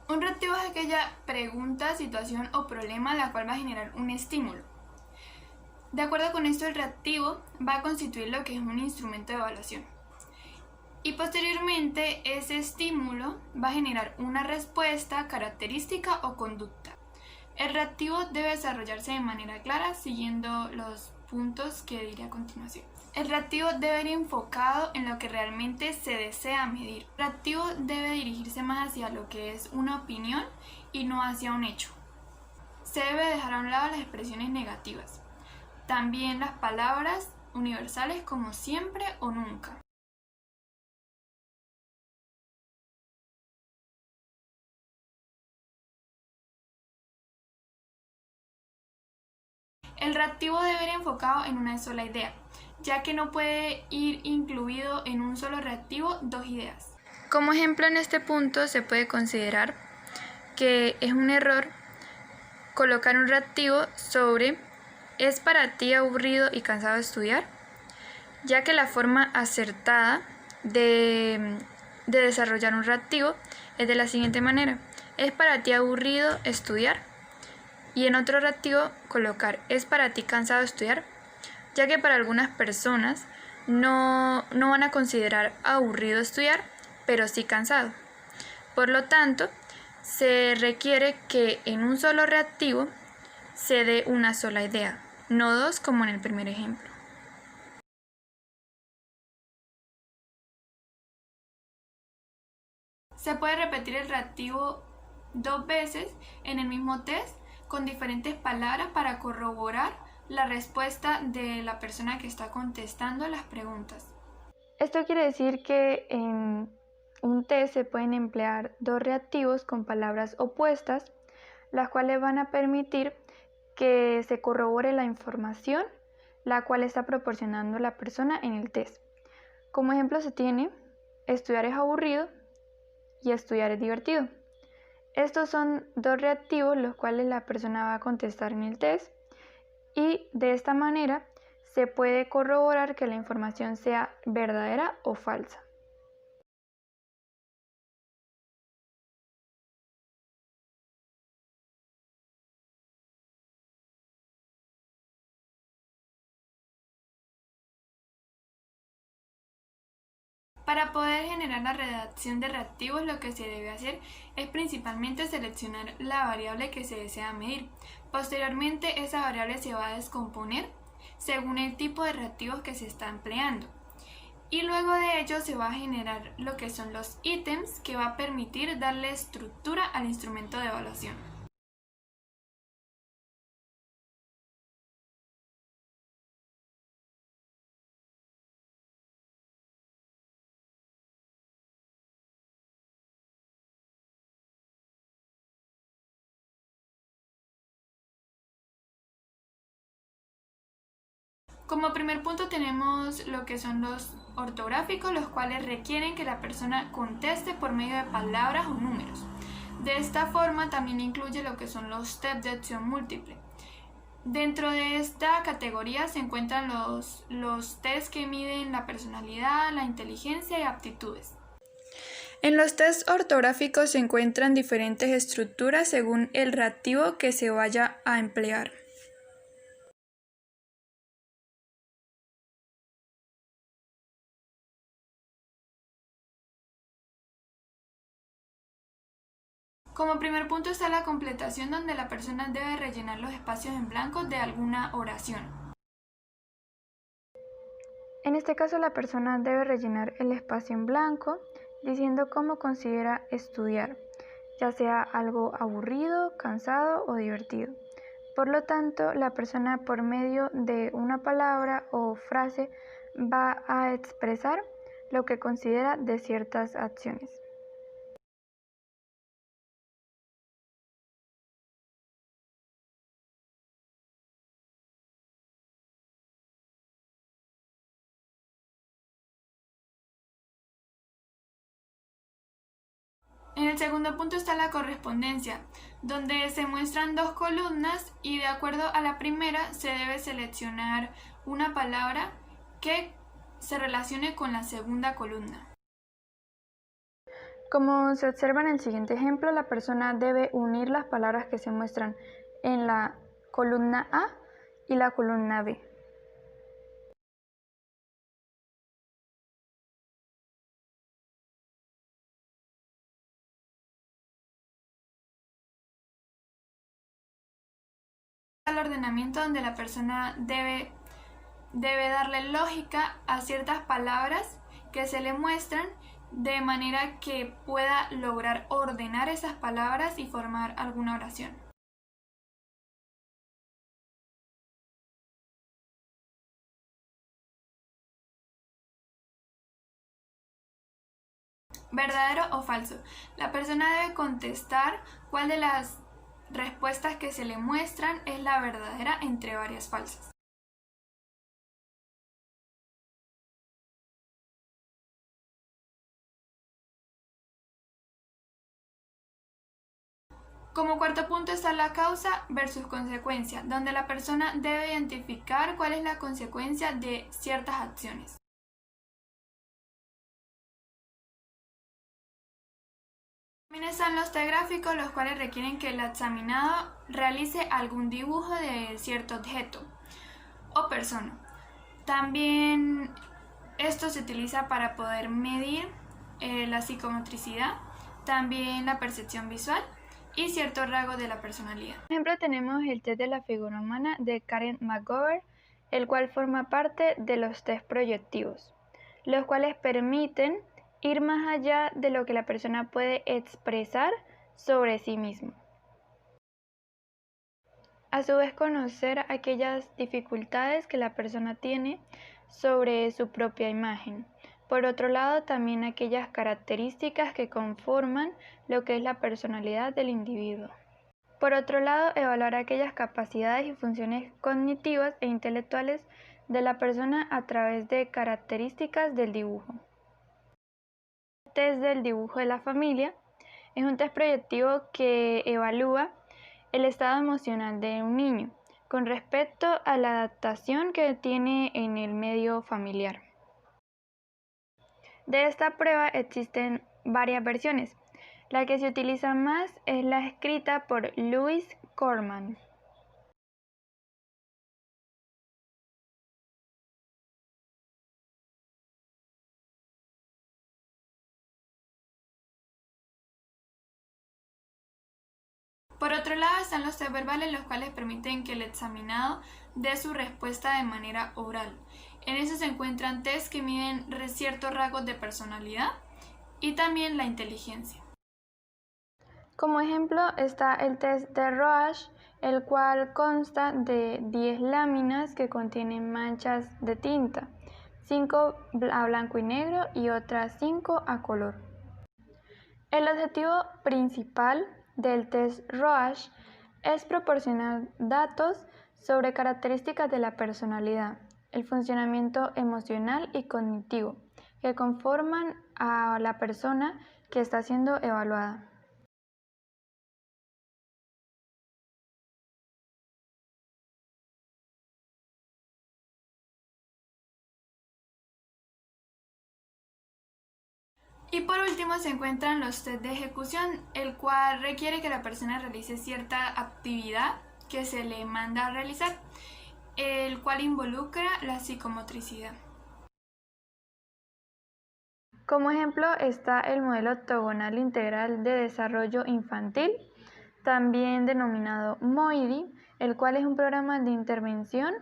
Un reactivo es aquella pregunta, situación o problema la cual va a generar un estímulo. De acuerdo con esto, el reactivo va a constituir lo que es un instrumento de evaluación. Y posteriormente, ese estímulo va a generar una respuesta, característica o conducta. El reactivo debe desarrollarse de manera clara siguiendo los puntos que diré a continuación. El reactivo debe ir enfocado en lo que realmente se desea medir. El reactivo debe dirigirse más hacia lo que es una opinión y no hacia un hecho. Se debe dejar a un lado las expresiones negativas. También las palabras universales como siempre o nunca. El reactivo debe ir enfocado en una sola idea, ya que no puede ir incluido en un solo reactivo dos ideas. Como ejemplo, en este punto se puede considerar que es un error colocar un reactivo sobre ¿es para ti aburrido y cansado de estudiar? Ya que la forma acertada de desarrollar un reactivo es de la siguiente manera: ¿es para ti aburrido estudiar? Y en otro reactivo colocar ¿es para ti cansado de estudiar? Ya que para algunas personas no van a considerar aburrido estudiar, pero sí cansado. Por lo tanto, se requiere que en un solo reactivo se dé una sola idea, no dos como en el primer ejemplo. Se puede repetir el reactivo dos veces en el mismo test con diferentes palabras para corroborar la respuesta de la persona que está contestando las preguntas. Esto quiere decir que en un test se pueden emplear dos reactivos con palabras opuestas, las cuales van a permitir que se corrobore la información la cual está proporcionando la persona en el test. Como ejemplo se tiene estudiar es aburrido y estudiar es divertido. Estos son dos reactivos los cuales la persona va a contestar en el test y de esta manera se puede corroborar que la información sea verdadera o falsa. Para poder generar la redacción de reactivos, lo que se debe hacer es principalmente seleccionar la variable que se desea medir. Posteriormente, esa variable se va a descomponer según el tipo de reactivos que se está empleando. Y luego de ello se va a generar lo que son los ítems que va a permitir darle estructura al instrumento de evaluación. Como primer punto tenemos lo que son los ortográficos, los cuales requieren que la persona conteste por medio de palabras o números. De esta forma también incluye lo que son los test de opción múltiple. Dentro de esta categoría se encuentran los test que miden la personalidad, la inteligencia y aptitudes. En los test ortográficos se encuentran diferentes estructuras según el reactivo que se vaya a emplear. Como primer punto está la completación, donde la persona debe rellenar los espacios en blanco de alguna oración. En este caso la persona debe rellenar el espacio en blanco diciendo cómo considera estudiar, ya sea algo aburrido, cansado o divertido. Por lo tanto, la persona por medio de una palabra o frase va a expresar lo que considera de ciertas acciones. En el segundo punto está la correspondencia, donde se muestran dos columnas y de acuerdo a la primera se debe seleccionar una palabra que se relacione con la segunda columna. Como se observa en el siguiente ejemplo, la persona debe unir las palabras que se muestran en la columna A y la columna B. El ordenamiento donde la persona debe darle lógica a ciertas palabras que se le muestran de manera que pueda lograr ordenar esas palabras y formar alguna oración. ¿Verdadero o falso? La persona debe contestar cuál de las respuestas que se le muestran es la verdadera entre varias falsas. Como cuarto punto está la causa versus consecuencia, donde la persona debe identificar cuál es la consecuencia de ciertas acciones. También están los test gráficos, los cuales requieren que el examinado realice algún dibujo de cierto objeto o persona. También esto se utiliza para poder medir la psicomotricidad, también la percepción visual y ciertos rasgos de la personalidad. Por ejemplo, tenemos el test de la figura humana de Karen McGovern, el cual forma parte de los test proyectivos, los cuales permiten ir más allá de lo que la persona puede expresar sobre sí mismo. A su vez, conocer aquellas dificultades que la persona tiene sobre su propia imagen. Por otro lado, también aquellas características que conforman lo que es la personalidad del individuo. Por otro lado, evaluar aquellas capacidades y funciones cognitivas e intelectuales de la persona a través de características del dibujo. El test del dibujo de la familia es un test proyectivo que evalúa el estado emocional de un niño con respecto a la adaptación que tiene en el medio familiar. De esta prueba existen varias versiones. La que se utiliza más es la escrita por Lewis Corman. Por otro lado están los test verbales, los cuales permiten que el examinado dé su respuesta de manera oral. En eso se encuentran test que miden ciertos rasgos de personalidad y también la inteligencia. Como ejemplo está el test de Roach, el cual consta de 10 láminas que contienen manchas de tinta, 5 a blanco y negro y otras 5 a color. El objetivo principal del test Roach es proporcionar datos sobre características de la personalidad, el funcionamiento emocional y cognitivo que conforman a la persona que está siendo evaluada. Y por último se encuentran los test de ejecución, el cual requiere que la persona realice cierta actividad que se le manda a realizar, el cual involucra la psicomotricidad. Como ejemplo está el modelo octogonal integral de desarrollo infantil, también denominado MOIDI, el cual es un programa de intervención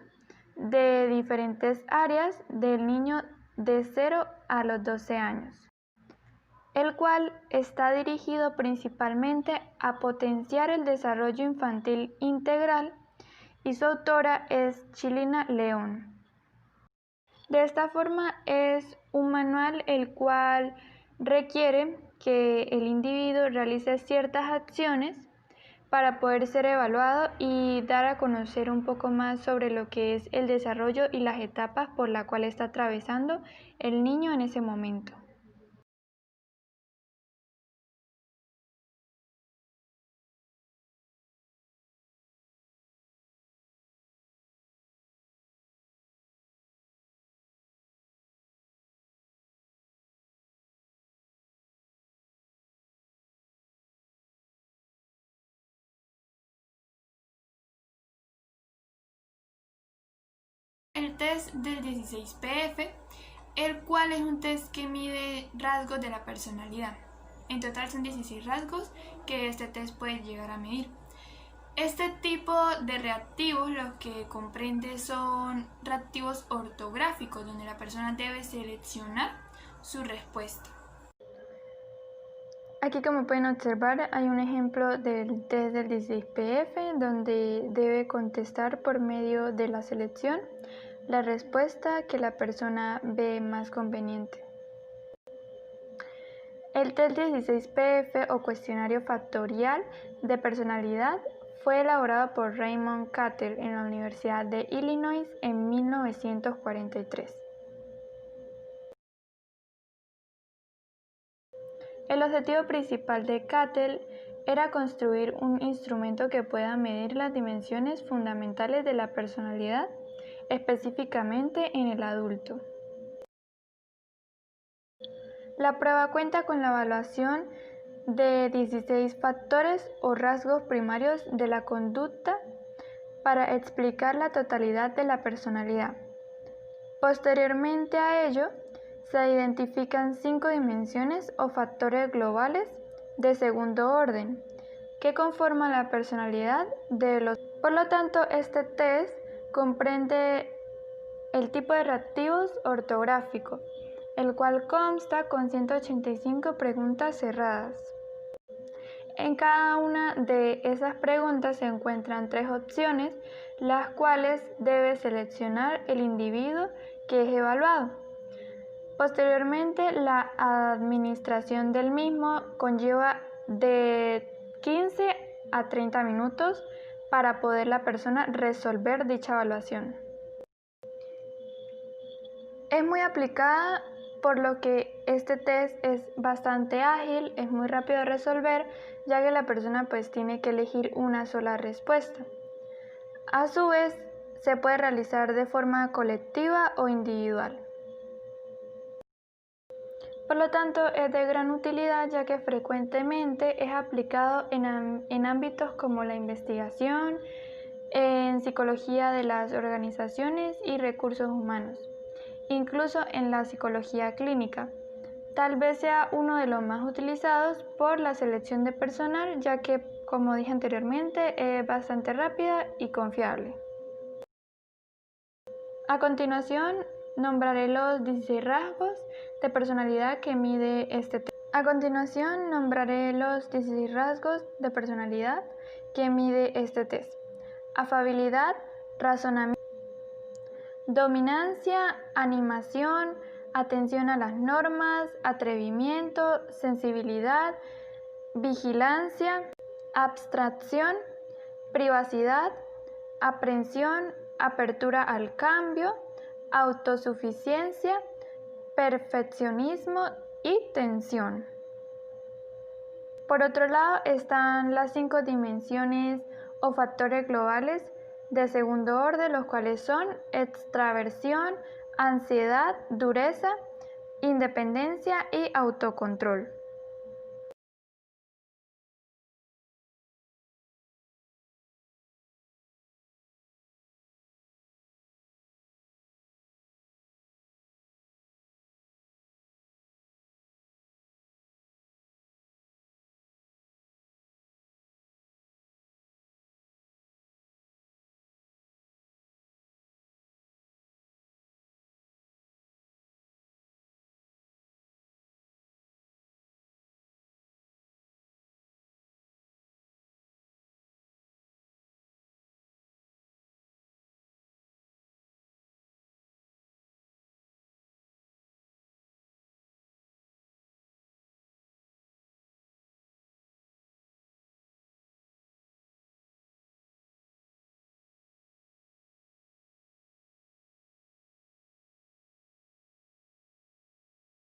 de diferentes áreas del niño de 0 a los 12 años, el cual está dirigido principalmente a potenciar el desarrollo infantil integral y su autora es Chilina León. De esta forma es un manual el cual requiere que el individuo realice ciertas acciones para poder ser evaluado y dar a conocer un poco más sobre lo que es el desarrollo y las etapas por las cuales está atravesando el niño en ese momento. el test del 16PF, el cual es un test que mide rasgos de la personalidad. En total son 16 rasgos que este test puede llegar a medir. Este tipo de reactivos lo que comprende son reactivos ortográficos, donde la persona debe seleccionar su respuesta. Aquí, como pueden observar, hay un ejemplo del test del 16PF donde debe contestar por medio de la selección la respuesta que la persona ve más conveniente. El test 16PF o cuestionario factorial de personalidad fue elaborado por Raymond Cattell en la Universidad de Illinois en 1943. El objetivo principal de Cattell era construir un instrumento que pueda medir las dimensiones fundamentales de la personalidad, específicamente en el adulto. La prueba cuenta con la evaluación de 16 factores o rasgos primarios de la conducta para explicar la totalidad de la personalidad. Posteriormente a ello, se identifican 5 dimensiones o factores globales de segundo orden que conforman la personalidad de los. Por lo tanto, este test comprende el tipo de reactivos ortográfico, el cual consta con 185 preguntas cerradas. En cada una de esas preguntas se encuentran 3 opciones, las cuales debe seleccionar el individuo que es evaluado. Posteriormente, la administración del mismo conlleva de 15 a 30 minutos para poder la persona resolver dicha evaluación. Es muy aplicada, por lo que este test es bastante ágil, es muy rápido de resolver, ya que la persona tiene que elegir una sola respuesta. A su vez, se puede realizar de forma colectiva o individual. Por lo tanto, es de gran utilidad, ya que frecuentemente es aplicado en ámbitos como la investigación, en psicología de las organizaciones y recursos humanos, incluso en la psicología clínica. Tal vez sea uno de los más utilizados por la selección de personal, ya que, como dije anteriormente, es bastante rápida y confiable. A continuación, nombraré los 16 rasgos de personalidad que mide este test. Afabilidad, razonamiento, dominancia, animación, atención a las normas, atrevimiento, sensibilidad, vigilancia, abstracción, privacidad, aprensión, apertura al cambio, autosuficiencia, perfeccionismo y tensión. Por otro lado están las 5 dimensiones o factores globales de segundo orden, los cuales son extraversión, ansiedad, dureza, independencia y autocontrol.